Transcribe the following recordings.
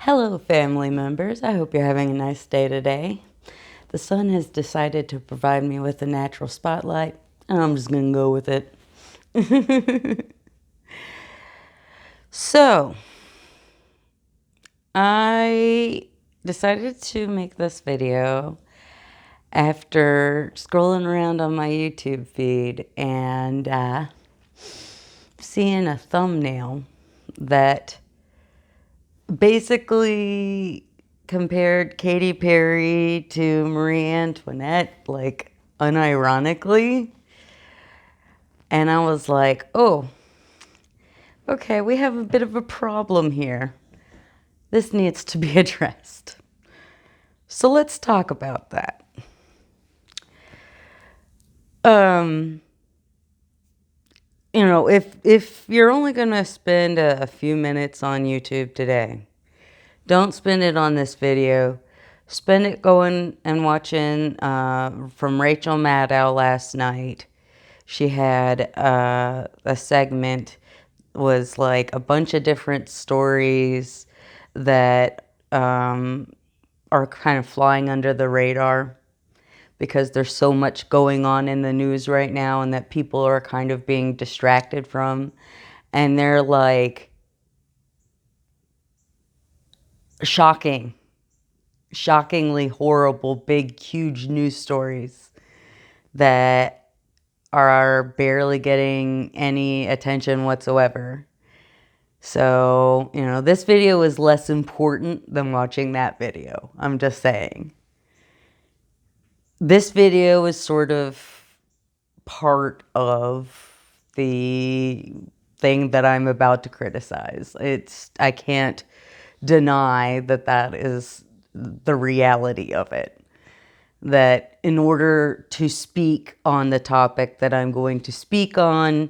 Hello, family members. I hope you're having a nice day today. The sun has decided to provide me with a natural spotlight, and I'm just going to go with it. So, I decided to make this video after scrolling around on my YouTube feed and seeing a thumbnail that basically compared Katy Perry to Marie Antoinette, like unironically. And I was like, oh, okay, we have a bit of a problem here. This needs to be addressed. So let's talk about that. Um, if you're only gonna spend a few minutes on YouTube today, don't spend it on this video. Spend it going and watching from Rachel Maddow last night. She had a segment, was like a bunch of different stories that are kind of flying under the radar because there's so much going on in the news right now and that people are kind of being distracted from. And they're like shockingly horrible, big, huge news stories that are barely getting any attention whatsoever. So, this video is less important than watching that video. I'm just saying. This video is sort of part of the thing that I'm about to criticize. I can't deny that that is the reality of it. That in order to speak on the topic that I'm going to speak on,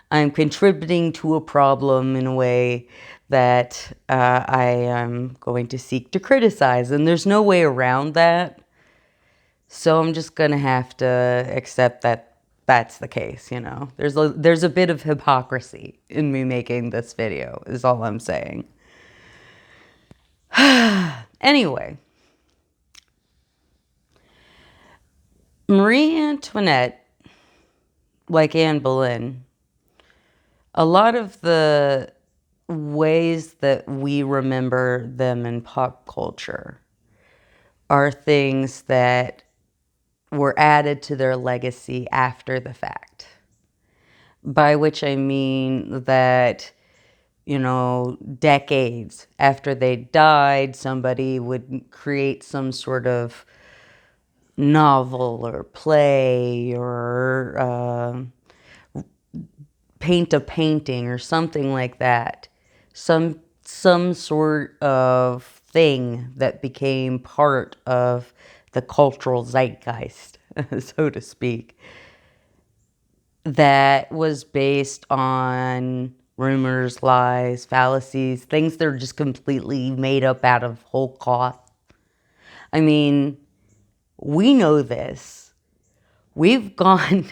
I'm contributing to a problem in a way that I am going to seek to criticize. And there's no way around that. So I'm just going to have to accept that that's the case, There's a bit of hypocrisy in me making this video, is all I'm saying. Anyway. Marie Antoinette, like Anne Boleyn, a lot of the ways that we remember them in pop culture are things that were added to their legacy after the fact. By which I mean that, decades after they died, somebody would create some sort of novel or play or paint a painting or something like that. Some sort of thing that became part of the cultural zeitgeist, so to speak, that was based on rumors, lies, fallacies, things that are just completely made up out of whole cloth. I mean, we know this. We've gone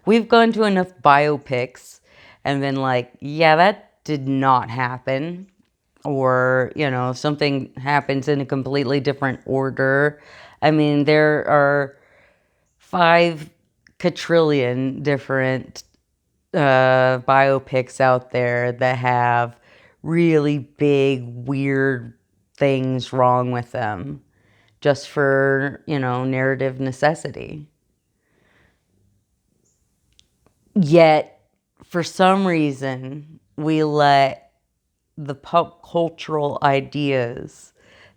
to enough biopics and been like, yeah, that did not happen. Or, something happens in a completely different order. I mean, there are 5 quadrillion different biopics out there that have really big, weird things wrong with them just for, narrative necessity. Yet, for some reason, we let the pop cultural ideas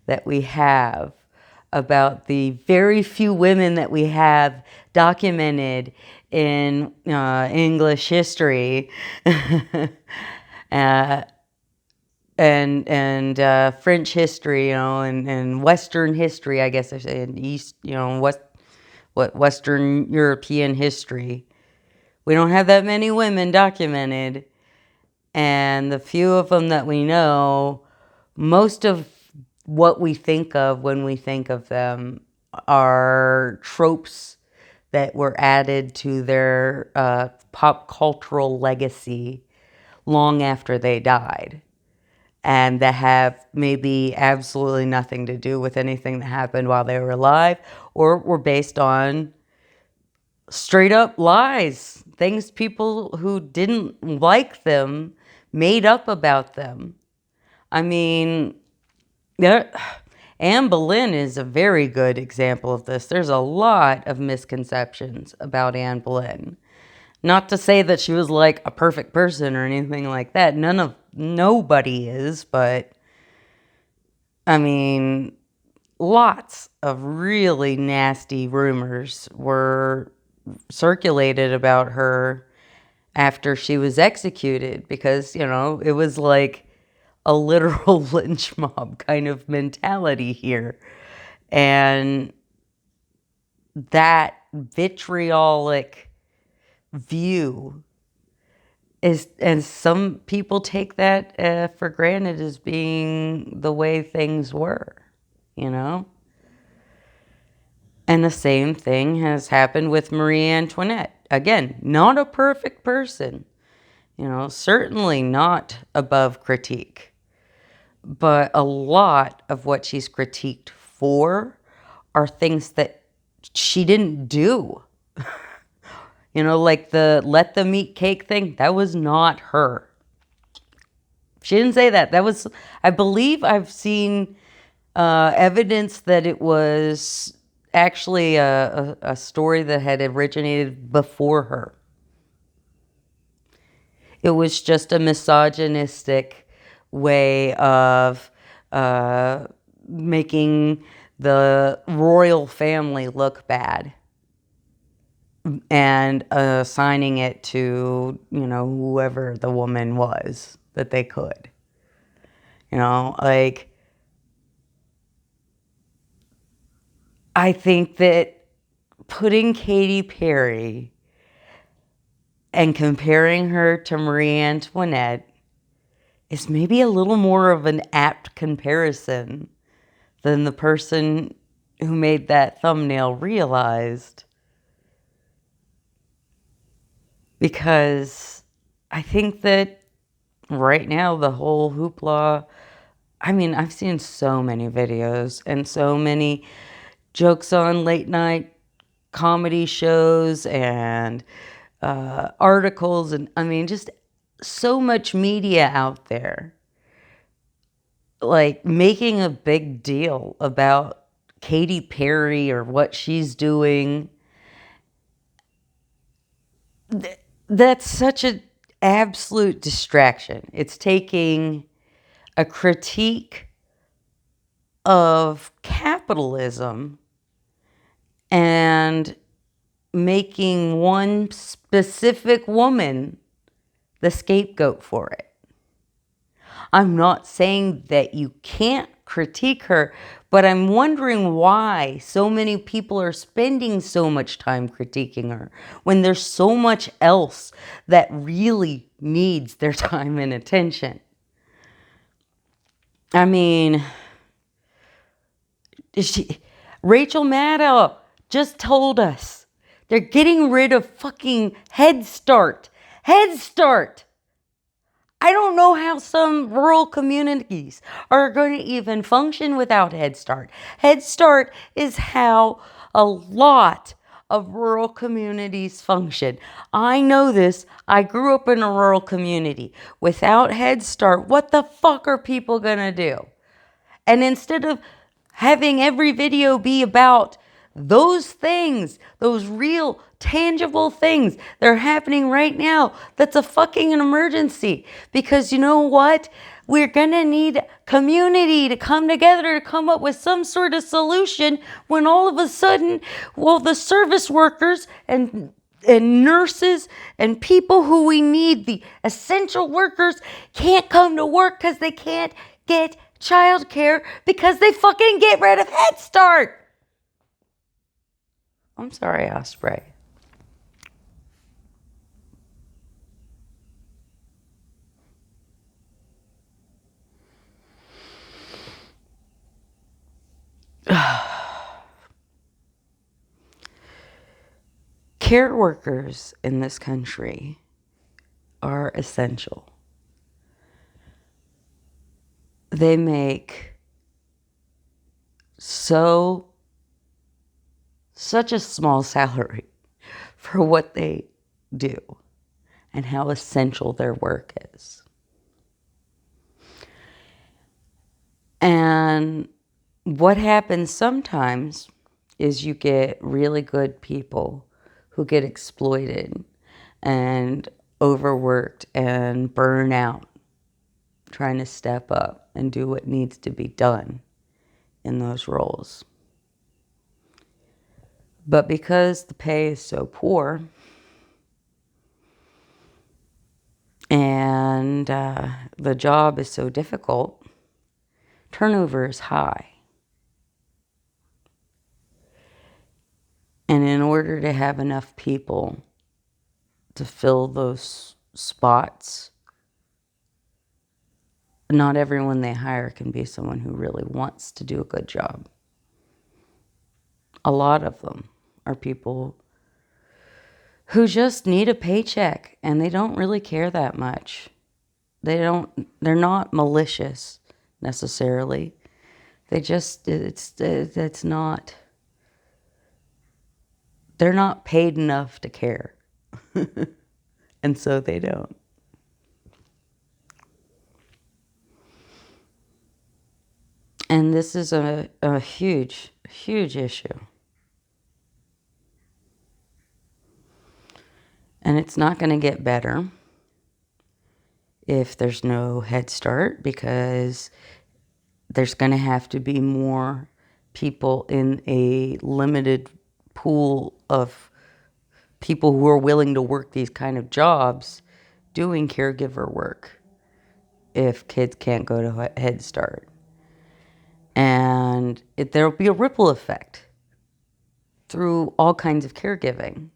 that we have about the very few women that we have documented in English history and French history, and Western history, I guess I say, in East, Western European history. We don't have that many women documented, and the few of them that we know, most of what we think of when we think of them are tropes that were added to their pop cultural legacy long after they died. and that have maybe absolutely nothing to do with anything that happened while they were alive, or were based on straight up lies, things people who didn't like them made up about them. I mean, Anne Boleyn is a very good example of this. There's a lot of misconceptions about Anne Boleyn. Not to say that she was like a perfect person or anything like that. Nobody is, but I mean, lots of really nasty rumors were circulated about her after she was executed, because, it was like a literal lynch mob kind of mentality here. And that vitriolic view is, and some people take that for granted as being the way things were, you know? And the same thing has happened with Marie Antoinette. Again, not a perfect person, certainly not above critique. But a lot of what she's critiqued for are things that she didn't do. Like the let them eat cake thing, that was not her. She didn't say that. That was, I believe I've seen evidence that it was actually a story that had originated before her. It was just a misogynistic way of making the royal family look bad and assigning it to, whoever the woman was that they could. Like, I think that putting Katy Perry and comparing her to Marie Antoinette is maybe a little more of an apt comparison than the person who made that thumbnail realized. Because I think that right now the whole hoopla, I mean, I've seen so many videos and so many jokes on late night comedy shows and articles, and I mean, just so much media out there, like making a big deal about Katy Perry or what she's doing. That's such an absolute distraction. It's taking a critique of capitalism and making one specific woman the scapegoat for it. I'm not saying that you can't critique her, but I'm wondering why so many people are spending so much time critiquing her when there's so much else that really needs their time and attention. I mean, Rachel Maddow just told us they're getting rid of fucking Head Start. Head Start! I don't know how some rural communities are going to even function without Head Start. Head Start is how a lot of rural communities function. I know this. I grew up in a rural community. Without Head Start, what the fuck are people going to do? And instead of having every video be about those things, those real tangible things that are happening right now, that's a fucking emergency. Because you know what? We're gonna need community to come together to come up with some sort of solution when all of a sudden, well, the service workers and nurses and people who we need, the essential workers, can't come to work because they can't get childcare because they fucking get rid of Head Start. I'm sorry, Osprey. Care workers in this country are essential. they make such a small salary for what they do and how essential their work is. And what happens sometimes is you get really good people who get exploited and overworked and burn out trying to step up and do what needs to be done in those roles. But because the pay is so poor and the job is so difficult, turnover is high. And in order to have enough people to fill those spots, not everyone they hire can be someone who really wants to do a good job. A lot of them are people who just need a paycheck and they don't really care that much. They're not malicious necessarily. It's not, they're not paid enough to care. And so they don't. And this is a huge, huge issue. And it's not going to get better if there's no Head Start, because there's going to have to be more people in a limited pool of people who are willing to work these kind of jobs doing caregiver work if kids can't go to Head Start. And there'll be a ripple effect through all kinds of caregiving.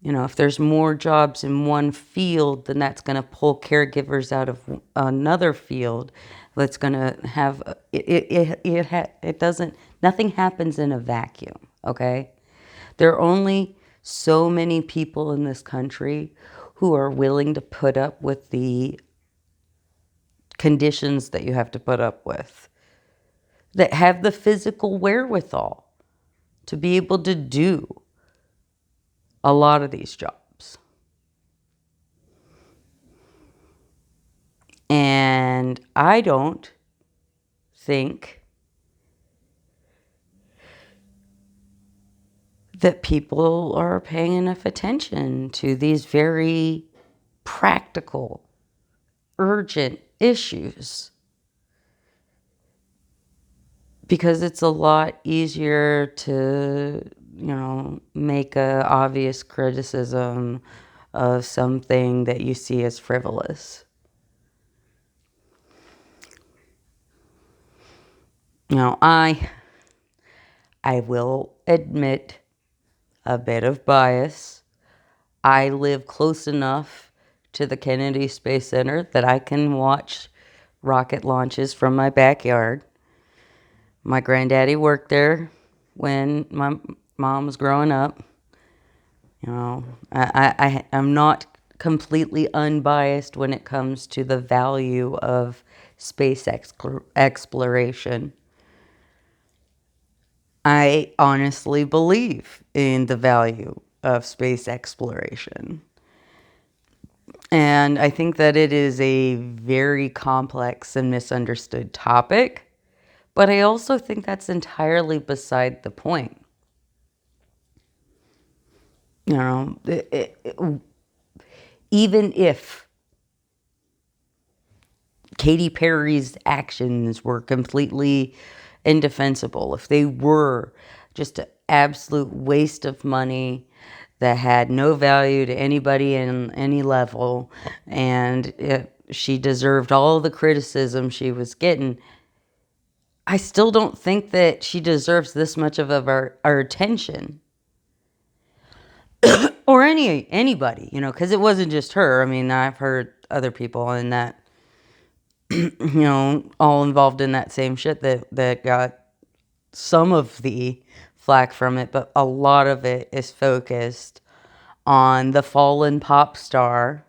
You know, if there's more jobs in one field, then that's going to pull caregivers out of another field. That's going to have it doesn't, nothing happens in a vacuum. Okay, there are only so many people in this country who are willing to put up with the conditions that you have to put up with, that have the physical wherewithal to be able to do a lot of these jobs. And I don't think that people are paying enough attention to these very practical, urgent issues. Because it's a lot easier to, make a obvious criticism of something that you see as frivolous. I will admit a bit of bias. I live close enough to the Kennedy Space Center that I can watch rocket launches from my backyard. My granddaddy worked there when my mom was growing up. I'm not completely unbiased when it comes to the value of space exploration. I honestly believe in the value of space exploration. And I think that it is a very complex and misunderstood topic, but I also think that's entirely beside the point. Even if Katy Perry's actions were completely indefensible, if they were just an absolute waste of money that had no value to anybody in any level, and she deserved all the criticism she was getting, I still don't think that she deserves this much of our attention. Or anybody, because it wasn't just her. I mean, I've heard other people in that, all involved in that same shit that got some of the flack from it, but a lot of it is focused on the fallen pop star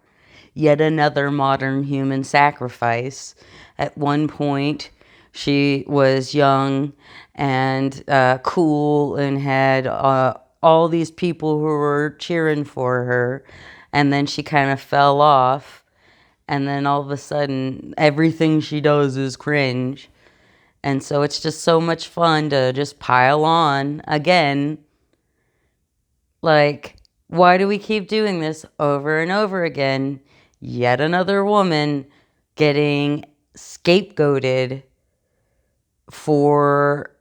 yet another modern human sacrifice. At one point, she was young and cool and had all these people who were cheering for her. And then she kind of fell off. And then all of a sudden, everything she does is cringe. And so it's just so much fun to just pile on again. Like, why do we keep doing this over and over again? Yet another woman getting scapegoated for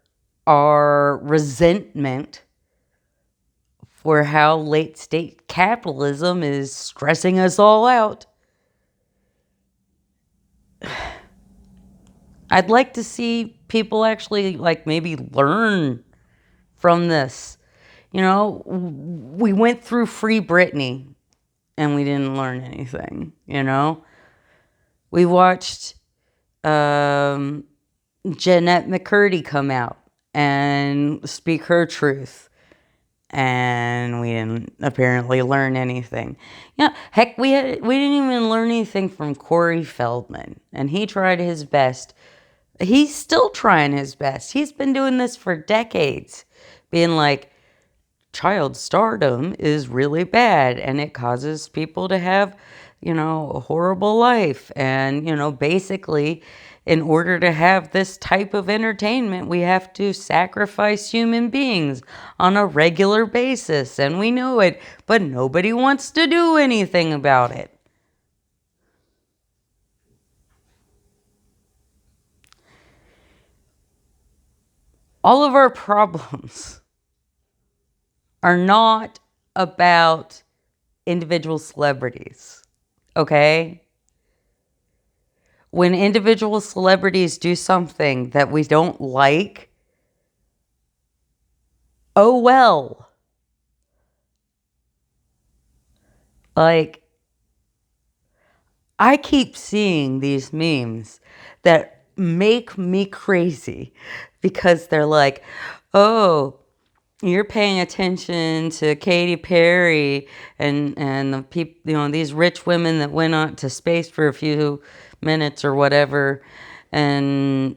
our resentment for how late state capitalism is stressing us all out. I'd like to see people actually, like, maybe learn from this. You know, we went through Free Britney and we didn't learn anything, you know? We watched Jeanette McCurdy come out and speak her truth, and we didn't apparently learn anything. Yeah, heck, we didn't even learn anything from Corey Feldman, and he tried his best. He's still trying his best. He's been doing this for decades, being like, child stardom is really bad and it causes people to have, you know, a horrible life. And, you know, basically, in order to have this type of entertainment, we have to sacrifice human beings on a regular basis. And we know it, but nobody wants to do anything about it. All of our problems are not about individual celebrities, okay? When individual celebrities do something that we don't like, oh well. Like, I keep seeing these memes that make me crazy because they're like, oh, you're paying attention to Katy Perry and the people, you know, these rich women that went out to space for a few minutes or whatever, and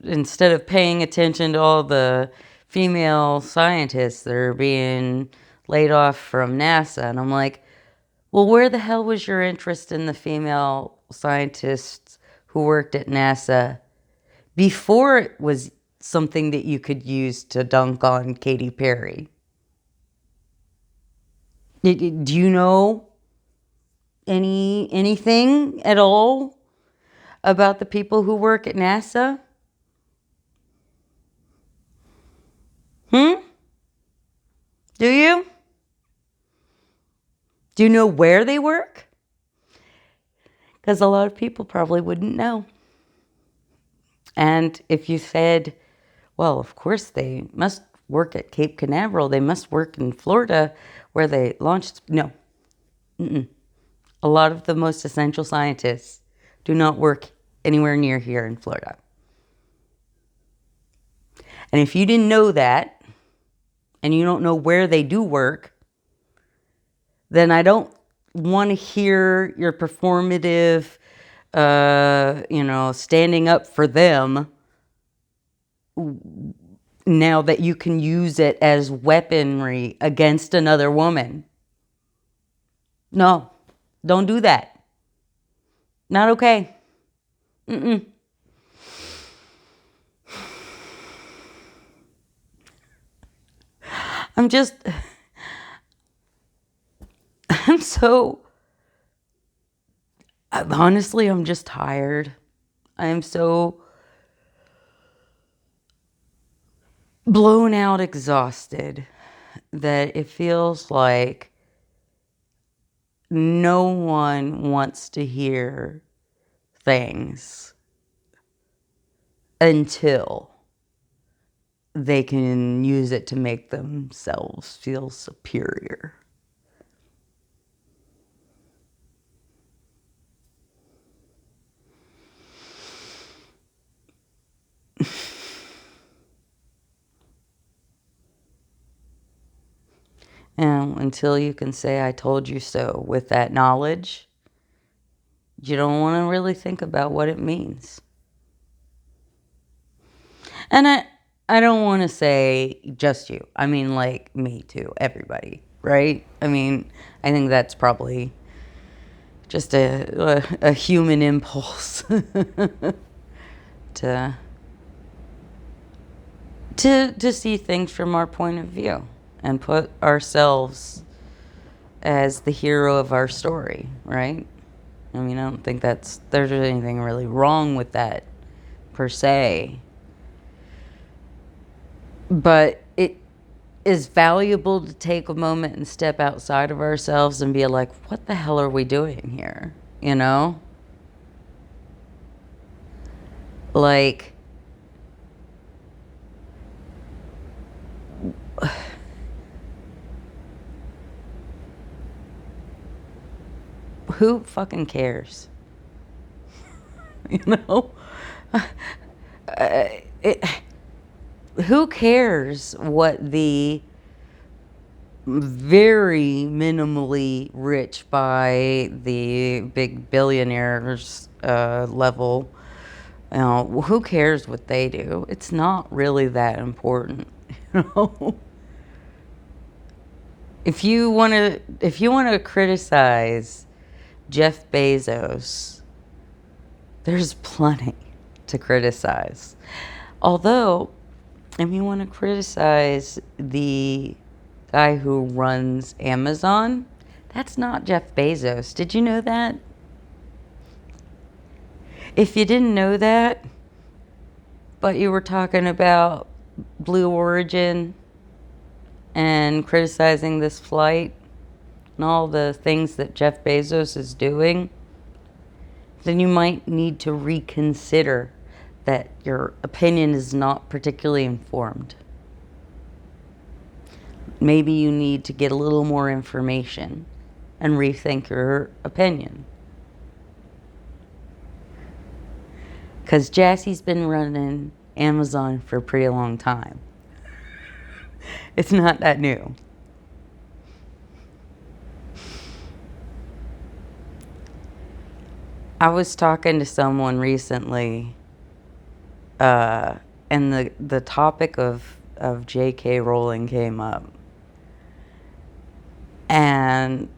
instead of paying attention to all the female scientists that are being laid off from NASA. And I'm like, well, where the hell was your interest in the female scientists who worked at NASA before it was something that you could use to dunk on Katy Perry? Do you know anything at all about the people who work at NASA? Do you? Do you know where they work? Because a lot of people probably wouldn't know. And if you said, well, of course they must work at Cape Canaveral, they must work in Florida where they launched. No. A lot of the most essential scientists do not work anywhere near here in Florida. And if you didn't know that, and you don't know where they do work, then I don't want to hear your performative, standing up for them now that you can use it as weaponry against another woman. No, don't do that. Not okay. I'm honestly, I'm just tired. I am so blown out, exhausted, that it feels like no one wants to hear things until they can use it to make themselves feel superior. And until you can say, I told you so, with that knowledge, you don't want to really think about what it means. And I don't want to say just you. I mean, like, me too, everybody, right? I mean, I think that's probably just a human impulse to see things from our point of view and put ourselves as the hero of our story, right? I mean, I don't think there's anything really wrong with that per se. But it is valuable to take a moment and step outside of ourselves and be like, what the hell are we doing here? You know? Like, who fucking cares? You know? Who cares what the very minimally rich by the big billionaires level, you know, who cares what they do? It's not really that important, you know? If you want to criticize Jeff Bezos, there's plenty to criticize. Although, if you want to criticize the guy who runs Amazon, that's not Jeff Bezos. Did you know that? If you didn't know that, but you were talking about Blue Origin and criticizing this flight and all the things that Jeff Bezos is doing, then you might need to reconsider that your opinion is not particularly informed. Maybe you need to get a little more information and rethink your opinion. Because Jassy's been running Amazon for a pretty long time. It's not that new. I was talking to someone recently, and the topic of J.K. Rowling came up. And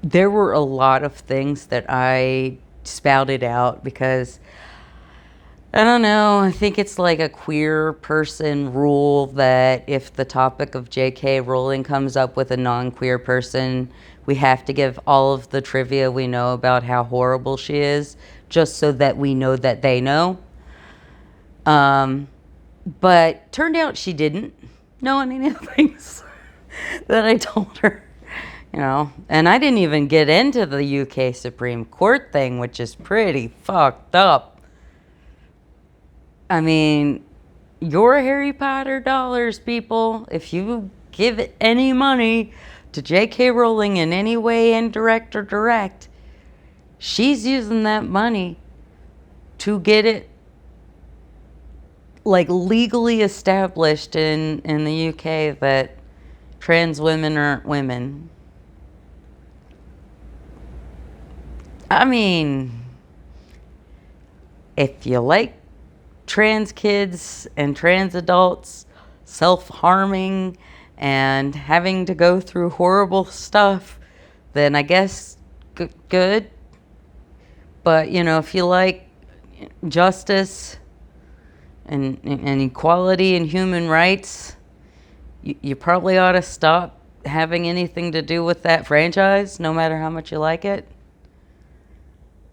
there were a lot of things that I spouted out because, I don't know, I think it's like a queer person rule that if the topic of J.K. Rowling comes up with a non-queer person, we have to give all of the trivia we know about how horrible she is, just so that we know that they know. But turned out she didn't know any of the things that I told her. You know, and I didn't even get into the UK Supreme Court thing, which is pretty fucked up. I mean, your Harry Potter dollars, people, if you give any money to J.K. Rowling in any way, indirect or direct, she's using that money to get it like legally established in the UK that trans women aren't women. I mean, if you like trans kids and trans adults self-harming and having to go through horrible stuff, then I guess good. But, you know, if you like justice and equality and human rights, you probably ought to stop having anything to do with that franchise, no matter how much you like it.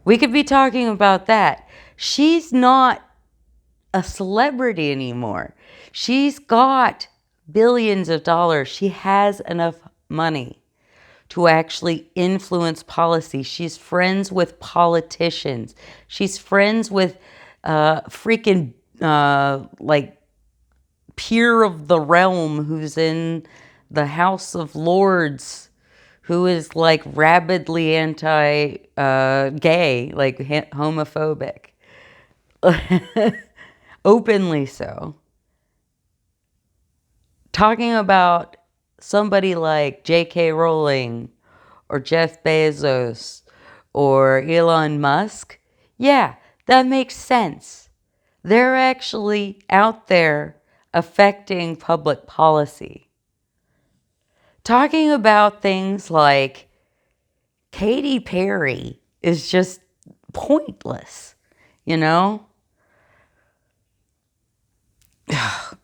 We could be talking about that. She's not a celebrity anymore. She's got billions of dollars. She has enough money to actually influence policy. She's friends with politicians. She's friends with freaking like peer of the realm who's in the House of Lords, who is like rabidly anti-gay, like homophobic. Openly so. Talking about somebody like J.K. Rowling or Jeff Bezos or Elon Musk, yeah, that makes sense. They're actually out there affecting public policy. Talking about things like Katy Perry is just pointless, you know?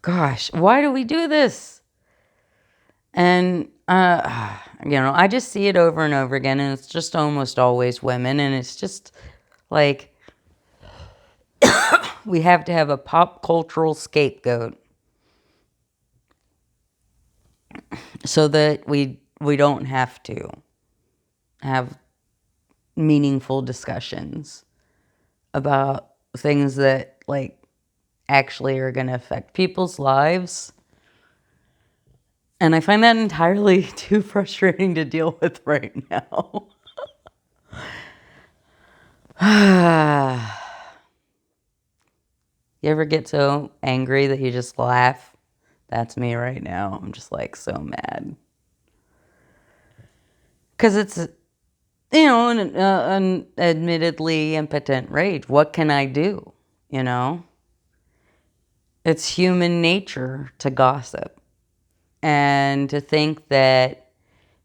Gosh, why do we do this? And, I just see it over and over again, and it's just almost always women, and it's just like we have to have a pop cultural scapegoat so that we don't have to have meaningful discussions about things that like actually are going to affect people's lives. And I find that entirely too frustrating to deal with right now. You ever get so angry that you just laugh? That's me right now. I'm just like so mad. Because it's, an admittedly impotent rage. What can I do? You know? It's human nature to gossip. And to think that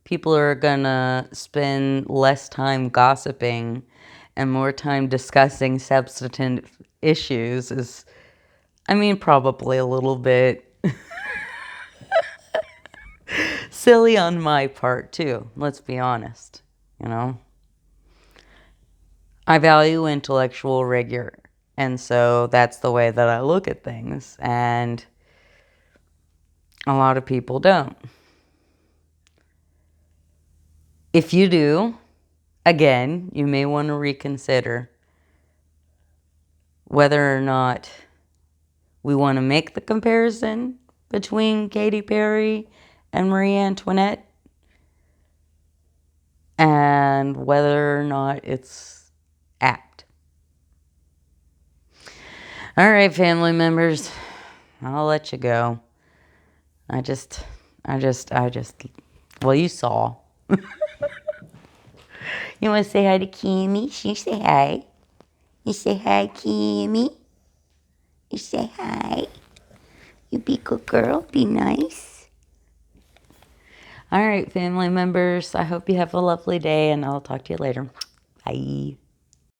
people are gonna spend less time gossiping and more time discussing substantive issues is, probably a little bit silly on my part too. Let's be honest, I value intellectual rigor, and so that's the way that I look at things, and a lot of people don't. If you do, again, you may want to reconsider whether or not we want to make the comparison between Katy Perry and Marie Antoinette, and whether or not it's apt. All right, family members, I'll let you go. Well, you saw. You want to say hi to Kimmy? She say hi. You say hi, Kimmy. You say hi. You be good girl. Be nice. All right, family members. I hope you have a lovely day, and I'll talk to you later. Bye.